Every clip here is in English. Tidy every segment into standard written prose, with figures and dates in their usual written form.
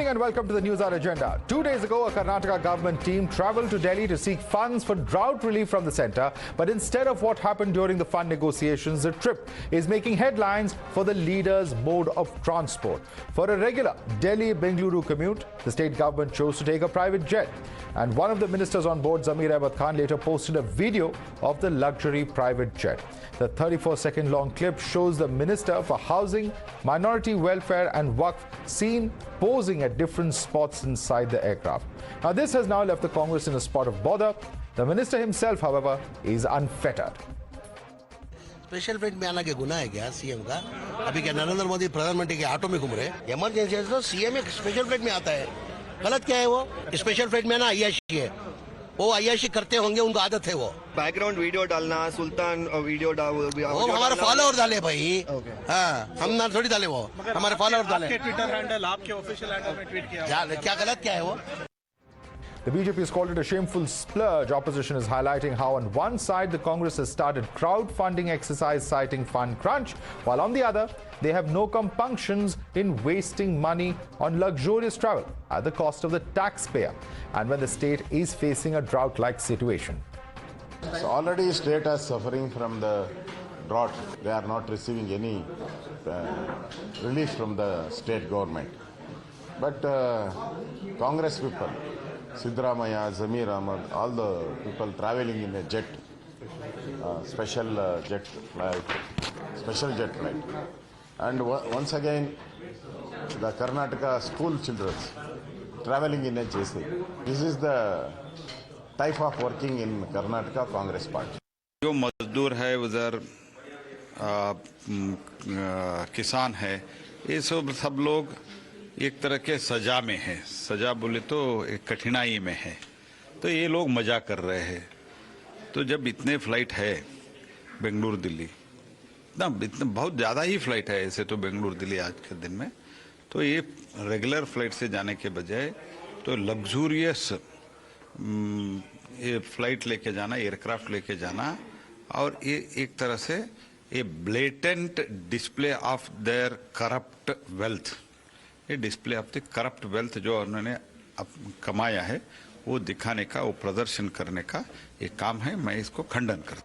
evening and welcome to the Newshour agenda. 2 days ago, a Karnataka government team travelled to Delhi to seek funds for drought relief from the centre. But instead of what happened during the fund negotiations, the trip is making headlines for the leader's mode of transport. For a regular Delhi-Bengaluru commute, the state government chose to take a private jet. And one of the ministers on board, Zameer Ahmed later posted a video of the luxury private jet. The 34-second long clip shows the Minister for Housing, Minority Welfare and Waqf seen posing at different spots inside the aircraft. Now, this has now left the Congress in a spot of bother. The minister himself, however, is unfettered. Special flight में आना क्या गुनाह है क्या CM का? अभी क्या नरेंद्र मोदी प्रधानमंत्री के ऑटो में घूम रहे हैं? इमरजेंसी है तो सीएम एक स्पेशल फ्लाइट में आता है। गलत क्या है वो? स्पेशल फ्लाइट में ना अय्याशी है, वो अय्याशी करते होंगे, उनको आदत है वो। बैकग्राउंड वीडियो डालना, सुल्तान वीडियो वो हमारे फॉलोअर डाले भाई। हाँ, हम ना थोड़ी डाले, वो हमारे फॉलोअर डाले। आपके ट्विटर हैंडल, आपके ऑफिशियल हैंडल में ट्वीट किया। क्या गलत क्या है वो? The BJP has called it a shameful splurge. Opposition is highlighting how on one side the Congress has started crowdfunding exercise citing fund crunch, while on the other they have no compunctions in wasting money on luxurious travel at the cost of the taxpayer and when the state is facing a drought-like situation. So already state is suffering from the drought. They are not receiving any relief from the state government. But Congress people, Siddaramaiah, Zameer Ahmed, all the people traveling in a jet, special jet flight. And once again, the Karnataka school children traveling in a JC. This is the type of working in Karnataka Congress Party. जो मजदूर है उधर किसान है, ये सब लोग एक तरह के सजा में है। सजा बोले तो एक कठिनाई में है, तो ये लोग मजा कर रहे हैं। तो जब इतने फ्लाइट है बेंगलुरु दिल्ली, इतना बहुत ज़्यादा ही फ्लाइट है ऐसे तो बेंगलुरु दिल्ली आज के दिन में, तो ये रेगुलर फ्लाइट से जाने के बजाय तो लग्जूरियस ये फ्लाइट लेके जाना, एयरक्राफ्ट लेके जाना, और ये एक तरह से ये blatant display of their corrupt wealth, ये display of the corrupt wealth जो उन्होंने कमाया है वो दिखाने का, वो प्रदर्शन करने का ये काम है। मैं इसको खंडन करता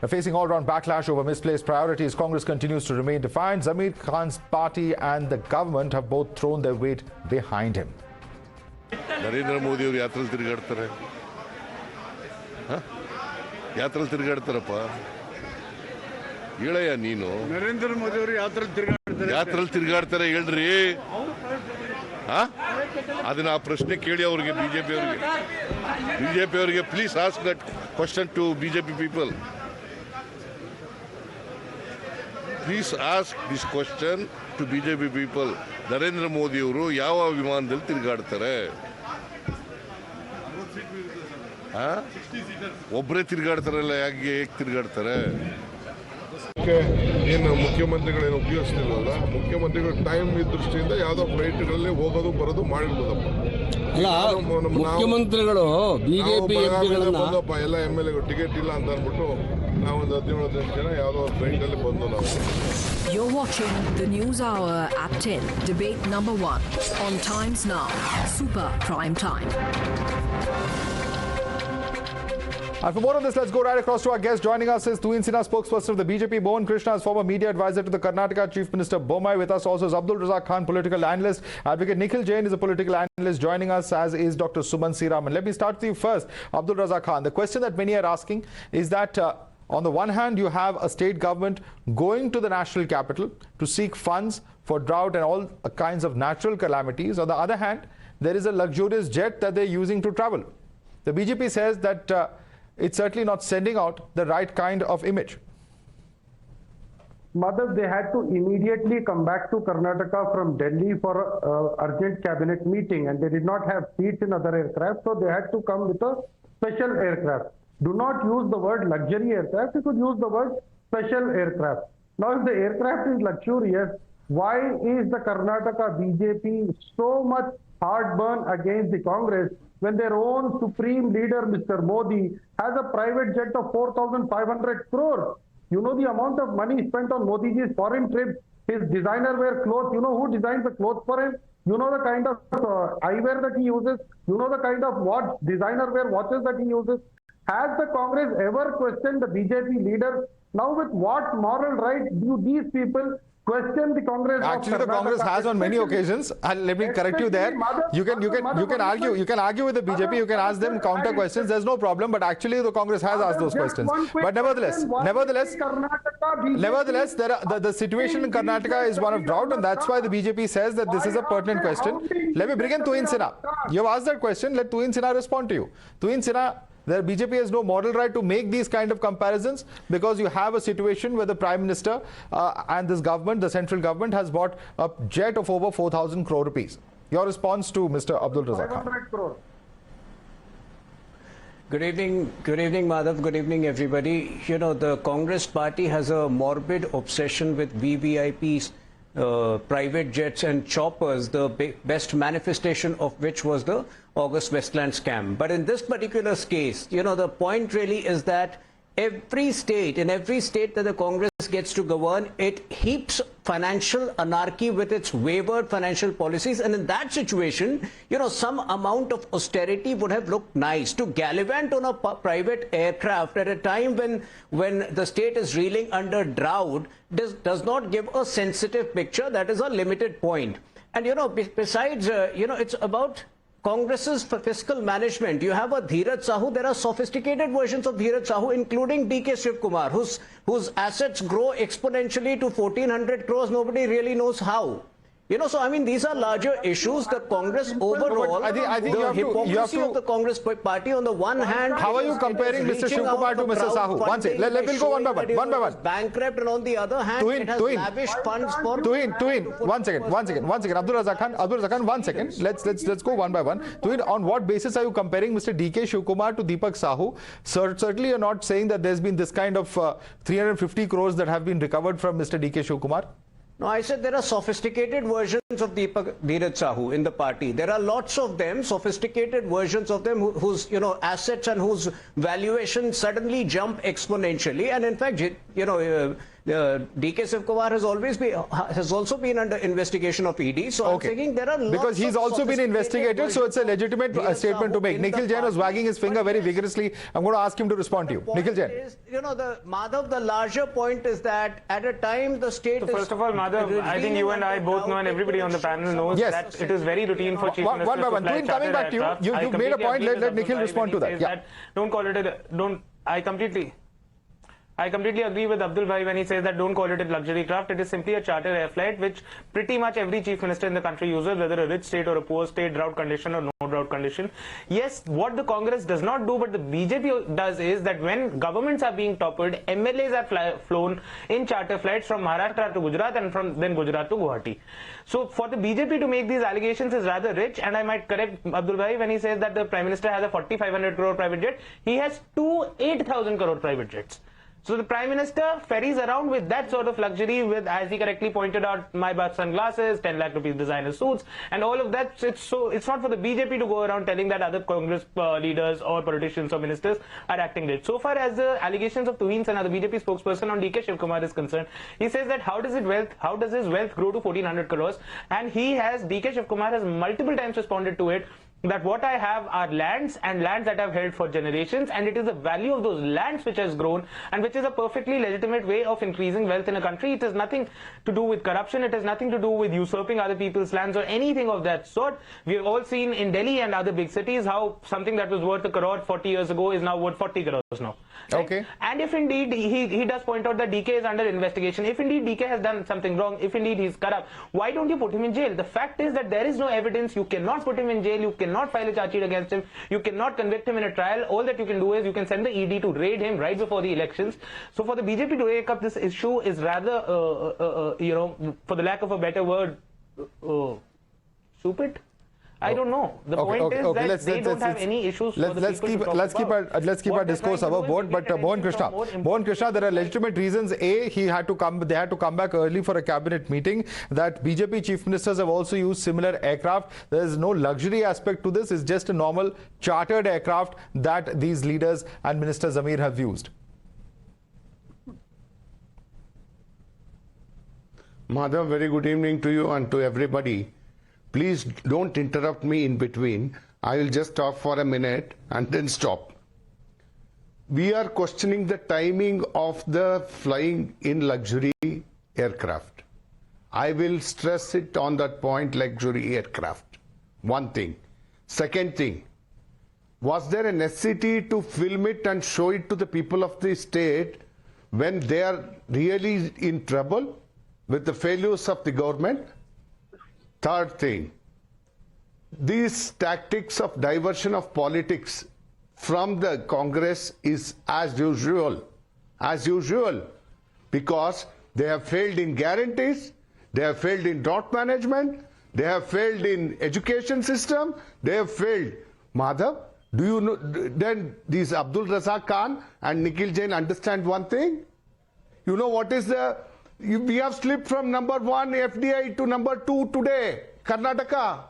हूं। Facing all-round backlash over misplaced priorities, Congress continues to remain defiant. Zameer Khan's party and the government have both thrown their weight behind him. Narendra Modi ಅವರು ಯಾತ್ರೆಯಲ್ಲಿ ತಿರುಗಾಡ್ತಾರೆ, ಯಾತ್ರೆಯಲ್ಲಿ ತಿರುಗಾಡ್ತಾರಪ್ಪ, ಹೇಳಯ್ಯ ನೀನು. ನರೇಂದ್ರ ಮೋದಿ ಅವರು ಯಾತ್ರೆಯಲ್ಲಿ ತಿರುಗಾಡ್ತಾರೆ ಹೇಳ್ರಿ. ಅದನ್ನ ಆ ಪ್ರಶ್ನೆ ಕೇಳಿ ಅವ್ರಿಗೆ, ಬಿಜೆಪಿ ಅವರಿಗೆ please ask that question to BJP people. Please ask this question to BJP people. Narendra Modi ಅವರು ಯಾವ ವಿಮಾನದಲ್ಲಿ ತಿರುಗಾಡ್ತಾರೆ? ಒಬ್ಬರೇ ತಿರುಗಾಡ್ತಾರಲ್ಲ, ಹೇಗೆ ತಿರುಗಾಡ್ತಾರೆ? ಏನು ಮುಖ್ಯಮಂತ್ರಿಗಳೇನು ಉಪಯೋಗಿಸ್ತಿಲ್ವಲ್ಲ, ಮುಖ್ಯಮಂತ್ರಿಗಳು ಟೈಮ್ ದೃಷ್ಟಿಯಿಂದ ಯಾವುದೋ ಫ್ಲೈಟ್ಗಳಲ್ಲಿ ಹೋಗೋದು ಬರೋದು ಮಾಡಿರ್ಬೋದಪ್ಪ. ಮುಖ್ಯಮಂತ್ರಿಗಳು ಬಿಜೆಪಿ ಬಂದಪ್ಪ, ಎಲ್ಲ MLA ಟಿಕೆಟ್ ಇಲ್ಲ ಅಂತ ಅಂದ್ಬಿಟ್ಟು ನಾವೊಂದು 17 ಜನ ಯಾವುದೋ ಫ್ಲೈಟ್ ಅಲ್ಲಿ ಬಂದು ನಾವು. You're watching the News Hour at 10, debate number 1 on Times Now, Super Prime Time. And for more on this, let's go right across to our guest. Joining us is Tuin Sinha, spokesperson of the BJP. Bhuvan Krishna is former media advisor to the Karnataka Chief Minister Bommai. With us also is Abdul Razak Khan, political analyst. Advocate Nikhil Jain is a political analyst. Joining us as is Dr. Sumanth Raman. Let me start with you first, Abdul Razak Khan. The question that many are asking is that on the one hand, you have a state government going to the national capital to seek funds for drought and all kinds of natural calamities. On the other hand, there is a luxurious jet that they're using to travel. The BJP says that it's certainly not sending out the right kind of image. Madhav, they had to immediately come back to Karnataka from Delhi for urgent cabinet meeting, and they did not have seats in other aircraft, so they had to come with a special aircraft. Do not use the word luxury aircraft, you could use the word special aircraft. Now, if the aircraft is luxurious, why is the Karnataka BJP so much heartburn against the Congress when their own supreme leader, Mr. Modi, has a private jet of 4,500 crores? You know the amount of money spent on Modi's foreign trips, his designer wear clothes. You know who designs the clothes for him? You know the kind of eyewear that he uses. You know the kind of designer wear watches that he uses. Has the Congress ever questioned the BJP leaders? Now, with what moral right do these people question the Congress? Actually, the Congress has on many occasions, and let me correct you there. You can argue with the BJP. You can ask them counter questions. There's no problem. But actually, the Congress has asked those questions. But nevertheless, the situation in Karnataka is one of drought, and that's why the BJP says that this is a pertinent question. Let me bring in Tuhin Sinha. You have asked that question. Let Tuhin Sinha respond to you. Tuhin Sinha, the BJP has no moral right to make these kind of comparisons because you have a situation where the Prime Minister and this government, the central government, has bought a jet of over 4,000 crore rupees. Your response to Mr. Abdul Razak Khan. Good evening, Madhav. Good evening, everybody. You know, the Congress party has a morbid obsession with VVIPs, private jets and choppers, the best manifestation of which was the August Westland scam. But in this particular case, you know, the point really is that in every state that the Congress gets to govern, it heaps financial anarchy with its wayward financial policies. And in that situation, you know, some amount of austerity would have looked nice. To gallivant on a private aircraft at a time when the state is reeling under drought does not give a sensitive picture. That is a limited point. And, you know, besides, you know, it's about Congress's fiscal management. You have a Dheeraj Sahu. There are sophisticated versions of Dheeraj Sahu, including DK Shivkumar, whose assets grow exponentially to 1,400 crores. Nobody really knows how. You know, so I mean, these are larger issues. The Congress overall, I think the hypocrisy of the Congress party on the one hand. How are you comparing Mr. Shivkumar to Mr. Sahu? One second. Let me go one by one. Bankrupt, and on the other hand, it has lavish funds for. Tuhin, one second. Abdul Razak Khan, 1 second. Let's go one by one. Tuhin, on what basis are you comparing Mr. DK Shivkumar to Deepak Sahu? Certainly, you're not saying that there's been this kind of 350 crores that have been recovered from Mr. DK Shivkumar. No, I said there are sophisticated versions of Dheeraj Sahu in the party. There are lots of them, sophisticated versions of them whose, you know, assets and whose valuation suddenly jump exponentially. And in fact, you know, DK Shivkumar has also been under investigation of ED. So I'm thinking there are lots because he's also been investigated, so it's a legitimate statement to make. Nikhil Jain was wagging his finger very vigorously. I'm going to ask him to respond to you. Nikhil Jain. You know, Madhav, the larger point is that at a time the state is... First of all, Madhav, I think you and I both know, and everybody on the panel knows that it is very routine for Chief Minister one by one. Coming back to you, you've made a point. Let Nikhil respond to that. Yeah. Don't call it a... I completely agree with Abdul Bhai when he says that don't call it a luxury craft. It is simply a charter air flight which pretty much every chief minister in the country uses, whether a rich state or a poor state, drought condition or no drought condition. Yes, what the Congress does not do, but the BJP does, is that when governments are being toppled, MLAs are flown in charter flights from Maharashtra to Gujarat and from then Gujarat to Guwahati. So for the BJP to make these allegations is rather rich, and I might correct Abdul Bhai when he says that the Prime Minister has a 4,500 crore private jet. He has two 8,000 crore private jets. So the Prime Minister ferries around with that sort of luxury, with, as he correctly pointed out, Maybach sunglasses, 10 lakh rupees designer suits, and all of that. It's not for the BJP to go around telling that other Congress leaders or politicians or ministers are acting rich. So far as the allegations of Tuhin Sinha, the BJP spokesperson on DK Shivkumar, is concerned, he says that how does his wealth grow to 1,400 crores? And DK Shivkumar has multiple times responded to it, that what I have are lands that I've held for generations, and it is the value of those lands which has grown, and which is a perfectly legitimate way of increasing wealth in a country. It has nothing to do with corruption. It has nothing to do with usurping other people's lands or anything of that sort. We've all seen in Delhi and other big cities how something that was worth a crore 40 years ago is now worth 40 crores now. Right? Okay. And if indeed he does point out that DK is under investigation, if indeed DK has done something wrong, if indeed he's corrupt, why don't you put him in jail? The fact is that there is no evidence. You cannot put him in jail. You cannot file a charge sheet against him. You cannot convict him in a trial. All that you can do is you can send the ED to raid him right before the elections. So for the BJP to take up this issue is rather, you know, for the lack of a better word, stupid. I don't know. The point is that they don't have any issues. Let's keep our discourse above board. But Mohan Krishna, there are legitimate reasons. A, they had to come back early for a cabinet meeting. That BJP chief ministers have also used similar aircraft. There is no luxury aspect to this. It's just a normal chartered aircraft that these leaders and Minister Zameer have used. Madhav, very good evening to you and to everybody. Please don't interrupt me in between. I will just talk for a minute and then stop. We are questioning the timing of the flying in luxury aircraft. I will stress it on that point, luxury aircraft. One thing. Second thing, was there a necessity to film it and show it to the people of the state when they are really in trouble with the failures of the government? Third thing, these tactics of diversion of politics from the Congress is as usual, because they have failed in guarantees, they have failed in drought management, they have failed in education system, they have failed. Madhav, do you know, then these Abdul Razak Khan and Nikhil Jain understand one thing? You know what is we have slipped from number 1 FDI to number 2 today, Karnataka.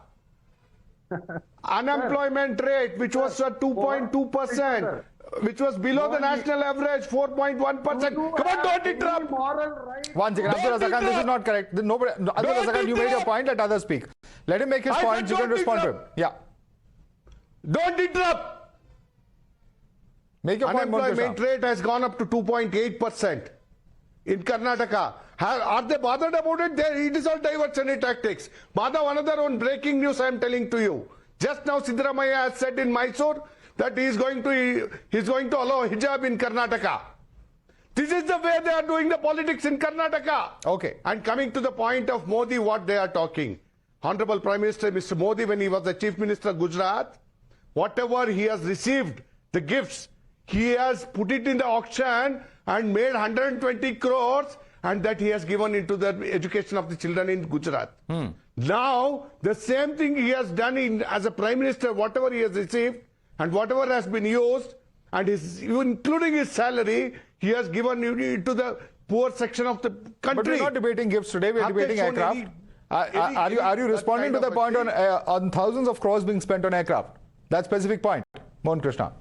Unemployment rate, which was at 2.2%, which was below the national average, 4.1%. Come on, don't interrupt. One second, Abdul Razak Khan, this is not correct. Nobody, Abdul Razak Khan, you made your point, let others speak. Let him make his point, you can respond to him. Yeah. Don't interrupt. Make your point. Unemployment rate has gone up to 2.8% in Karnataka. Are they bothered about it? It is all diversionary tactics. Madhav, another one breaking news I am telling to you. Just now Siddaramaiah has said in Mysore that he is going to allow hijab in Karnataka. This is the way they are doing the politics in Karnataka. Okay. And coming to the point of Modi, what they are talking. Honorable Prime Minister Mr. Modi, when he was the Chief Minister of Gujarat, whatever he has received, the gifts, he has put it in the auction and made 120 crores and that he has given into the education of the children in Gujarat. Now, the same thing he has done as a Prime Minister, whatever he has received and whatever has been used, and including his salary, he has given it to the poor section of the country. But we're not debating gifts today, we're debating aircraft. Are you responding to the point on thousands of crores being spent on aircraft? That specific point, Mohan Krishna.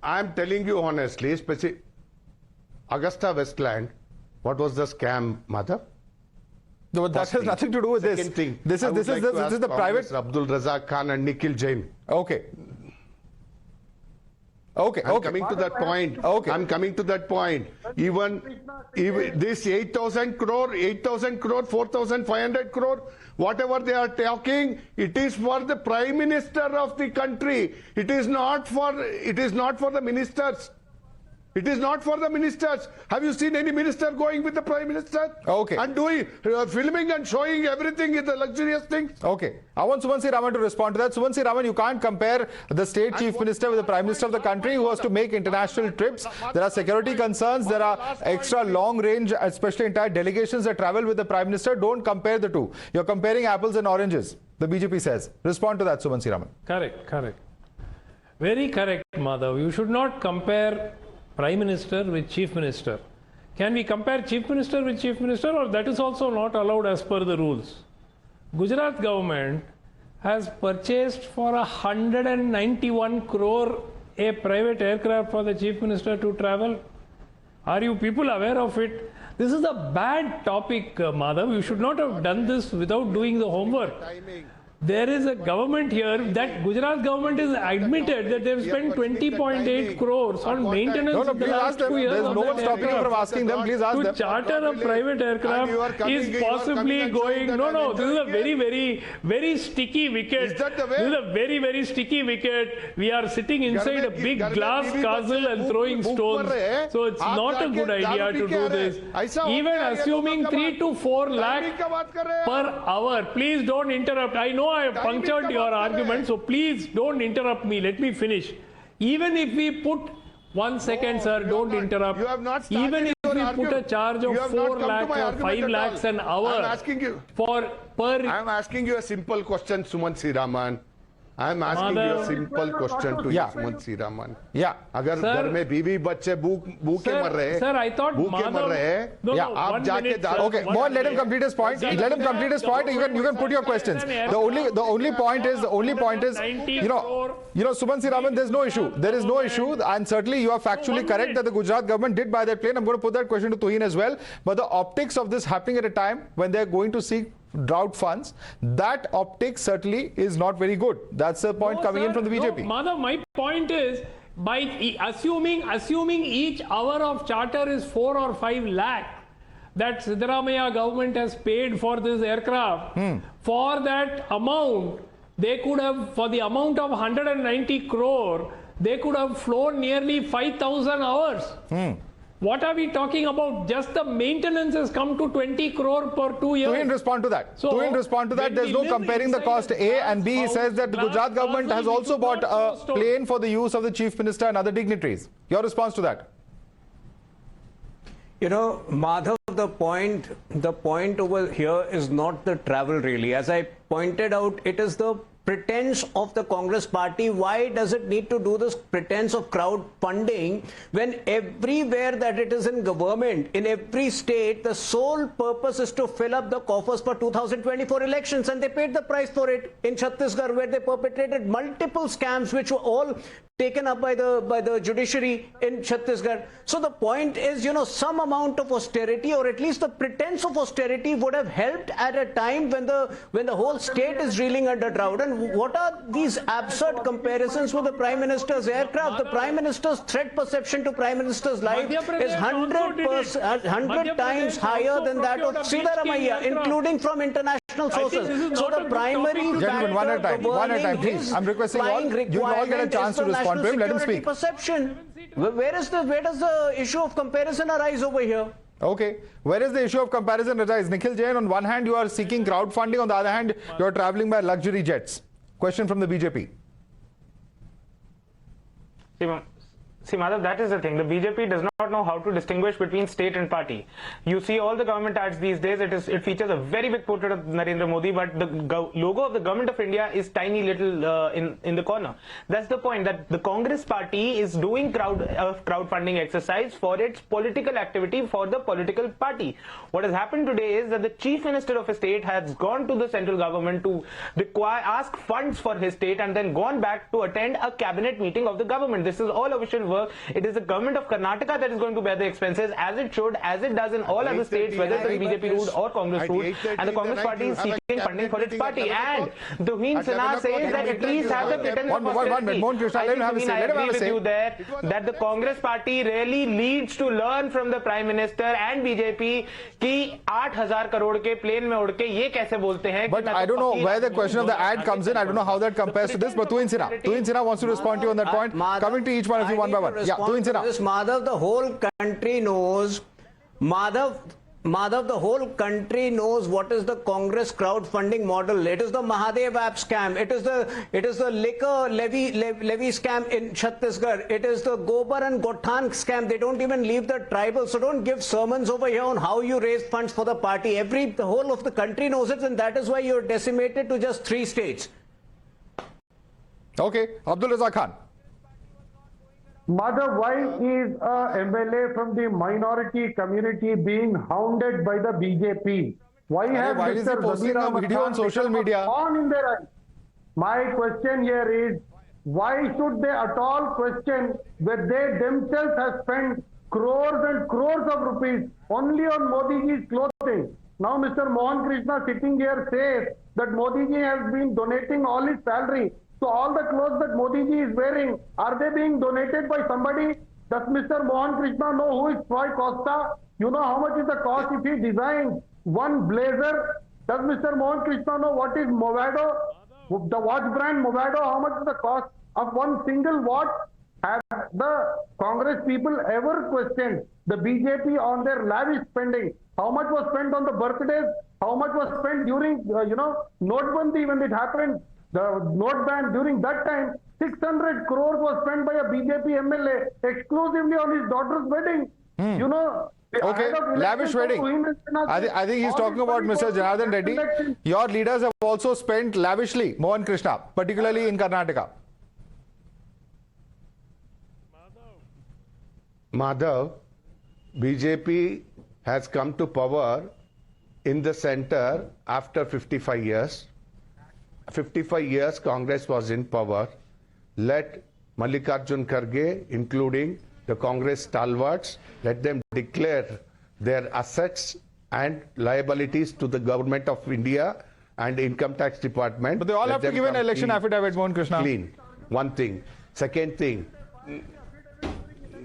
I am telling you honestly, Augusta Westland, what was the scam, Madhav? No, that has nothing to do with this. Second thing, This is the private. Abdul Razak Khan and Nikhil Jain. Okay. I'm coming to that point. Okay. I'm coming to that point. Even this 8,000 crore, 4,500 crore, whatever they are talking, it is for the Prime Minister of the country. It is not for the ministers. It is not for the ministers. Have you seen any minister going with the Prime Minister? Okay. And doing, filming and showing everything in the luxurious things? Okay. I want Sumanth Raman to respond to that. Sumanth Raman, you can't compare the state chief minister with the Prime Minister of the country who has to make international trips. There are security concerns. There are extra long range, especially entire delegations that travel with the Prime Minister. Don't compare the two. You're comparing apples and oranges, the BJP says. Respond to that, Sumanth Raman. Correct. Very correct, Madhav. You should not compare Prime Minister with Chief Minister. Can we compare Chief Minister with Chief Minister, or that is also not allowed as per the rules? Gujarat government has purchased for 191 crore a private aircraft for the Chief Minister to travel. Are you people aware of it? This is a bad topic, Madhav. You should not have done this without doing the homework. There is a government here that Gujarat government is admitted that they've spent 20.8 crores on maintenance in the last 2 years. There's no one stopping you from asking them. Please ask them. To charter a private aircraft is possibly going. No. This is a very sticky wicket. This is a very sticky wicket. We are sitting inside a big glass castle and throwing stones. So it's not a good idea to do this. Even assuming 3 to 4 lakh per hour. Please don't interrupt. I know I have punctured your argument, so please don't interrupt me. Let me finish. Even if we put 1 second, sir, don't interrupt. Even if we put a charge of 4 lakhs or 5 lakhs an hour I am asking you a simple question, Sumanth Raman. I am asking you a simple question to you, Sumanth Raman. अगर घर में बीवी बच्चे भूखे मर रहे हैं, भूखे मर रहे हैं, आप जाके okay, Mohan, let him complete his point. Let him complete his point. You can put your questions. The only point is, you know, Sumanth Raman, there's no issue. There is no issue, and certainly you are factually correct that the Gujarat government did buy that plane. I'm going to put that question to Tuhin as well. But the optics of this happening at a time when they're going to seek drought funds, that optics certainly is not very good. That's the point coming in from the BJP. Madhav, my point is, by assuming each hour of charter is 4 or 5 lakh, that Siddaramaiah government has paid for this aircraft, for that amount, they could have, for the amount of 190 crore, they could have flown nearly 5,000 hours. What are we talking about? Just the maintenance has come to 20 crore per 2 years. Tuhin respond to that. So, Tuhin respond to that. There's no comparing the cost. A and B, he says that the Gujarat government has also bought a plane for the use of the Chief Minister and other dignitaries. Your response to that? You know, Madhav, the point over here is not the travel really. As I pointed out, it is the pretense of the Congress party. Why does it need to do this pretense of crowdfunding when everywhere that it is in government, in every state, the sole purpose is to fill up the coffers for 2024 elections, and they paid the price for it in Chhattisgarh, where they perpetrated multiple scams which were all taken up by the judiciary in Chhattisgarh. So the point is, you know, some amount of austerity, or at least the pretense of austerity, would have helped at a time when the whole state is reeling under drought. And what are these absurd comparisons with the Prime Minister's aircraft? The Prime Minister's threat perception to Prime Minister's life is 100 times higher than that of Siddaramaiah, including from international sources. So the primary gentlemen, one at a time, please. I'm requesting all. You all get a chance to respond to him. Let him speak. Perception. Where does the issue of comparison arise over here? Okay, where is the issue of comparison arise? Nikhil Jain, on one hand you are seeking crowdfunding, on the other hand you are travelling by luxury jets. Question from the BJP. See, Madhav, that is the thing. The BJP does not know how to distinguish between state and party. You see all the government ads these days, it features a very big portrait of Narendra Modi, but the logo of the government of India is tiny little in the corner. That's the point, that the Congress party is doing crowdfunding exercise for its political activity for the political party. What has happened today is that the Chief Minister of a state has gone to the central government to ask funds for his state, and then gone back to attend a cabinet meeting of the government. This is all official work. It is the government of Karnataka that is going to bear the expenses, as it should, as it does in all other states, whether it is BJP ruled or Congress ruled, and the Congress party is seeking funding for its party. And Tuhin Sinha says that at least have the pretense of austerity. I agree with you there that the Congress party really needs to learn from the Prime Minister and BJP कि 8,000 करोड़ के plane में उड़ के ये कैसे बोलते हैं. But I don't know where the question of the ad comes in. I don't know how that compares to this. But Tuhin Sinha wants to respond to you on that point. Coming to each one of you one by one. Yeah, Tuhin Sinha. Madhav, the whole country knows. Madhav, the whole country knows what is the Congress crowdfunding model. It is the Mahadev app scam. It is the liquor levy scam in Chhattisgarh. It is the Gobar and Gothan scam. They don't even leave the tribal. So don't give sermons over here on how you raise funds for the party. The whole of the country knows it, and that is why you're decimated to just 3 states. Okay, Abdul Razak Khan. Madhav, why is a MLA from the minority community being hounded by the BJP? Why is he posting a video on social media? On in their eyes? My question here is, why should they at all question that they themselves have spent crores and crores of rupees only on Modi ji's clothing? Now Mr. Mohan Krishna sitting here says that Modi ji has been donating all his salary. So all the clothes that Modi ji is wearing, are they being donated by somebody? Does Mr. Mohan Krishna know who is Troy Costa? You know how much is the cost if he designs one blazer? Does Mr. Mohan Krishna know what is Movado? The watch brand Movado, how much is the cost of one single watch? Have the Congress people ever questioned the BJP on their lavish spending? How much was spent on the birthdays? How much was spent during, Notebandi when it happened? The note ban during that time, 600 crores was spent by a BJP MLA exclusively on his daughter's wedding. You know, Okay, lavish wedding. I think he's talking about Mr. Janardhan Reddy. Your leaders have also spent lavishly, Mohan Krishna, particularly in Karnataka. Madhav, BJP has come to power in the center after 55 years. 55 years Congress was in power. Let Mallikarjun Kharge, including the Congress stalwarts, let them declare their assets and liabilities to the government of India and income tax department. But they all have to give an election affidavit, Mohan Krishna. Clean. One thing. Second thing.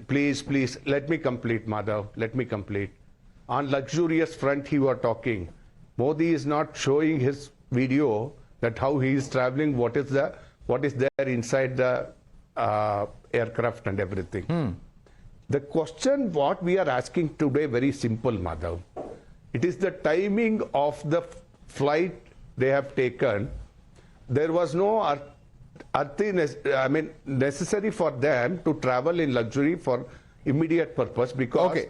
Please, let me complete, Madhav. Let me complete. On luxurious front, you are talking. Modi is not showing his video that how he is traveling, what is there inside the aircraft and everything. The question what we are asking today very simple, Madhav. It is the timing of the flight they have taken. There was no necessary for them to travel in luxury for immediate purpose because... Okay,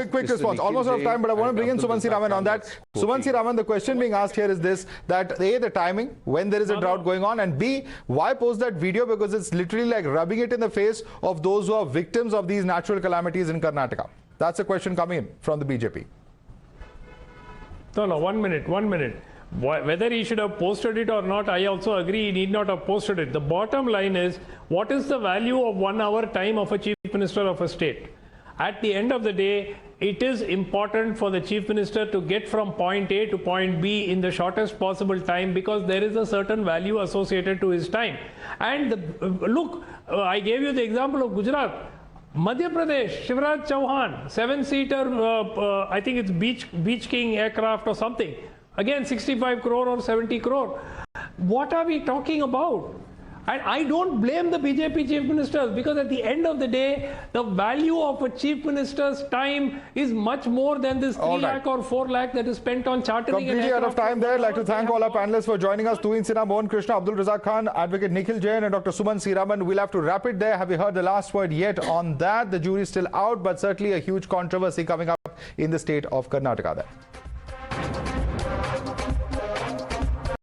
quick response. Almost out of time, but I want to bring in Sumanth Raman on that. Sumanth Raman, the question being asked here is this, that A, the timing, when there is a drought going on, and B, why post that video? Because it's literally like rubbing it in the face of those who are victims of these natural calamities in Karnataka. That's a question coming in from the BJP. No, 1 minute. Whether he should have posted it or not, I also agree he need not have posted it. The bottom line is, what is the value of 1 hour time of a chief minister of a state? At the end of the day, it is important for the chief minister to get from point A to point B in the shortest possible time because there is a certain value associated to his time. And look, I gave you the example of Gujarat. Madhya Pradesh, Shivraj Chauhan, 7-seater, I think it's Beach King aircraft or something. Again, 65 crore or 70 crore. What are we talking about? And I don't blame the BJP chief ministers because at the end of the day, the value of a chief minister's time is much more than this 3 lakh or 4 lakh that is spent on chartering. Completely out of time there. I'd like to thank all our panelists for joining us. Tuhin Sinha, Mohan Krishna, Abdul Razak Khan, Advocate Nikhil Jain and Dr. Sumanth Raman. We'll have to wrap it there. Have you heard the last word yet on that? The jury is still out, but certainly a huge controversy coming up in the state of Karnataka there.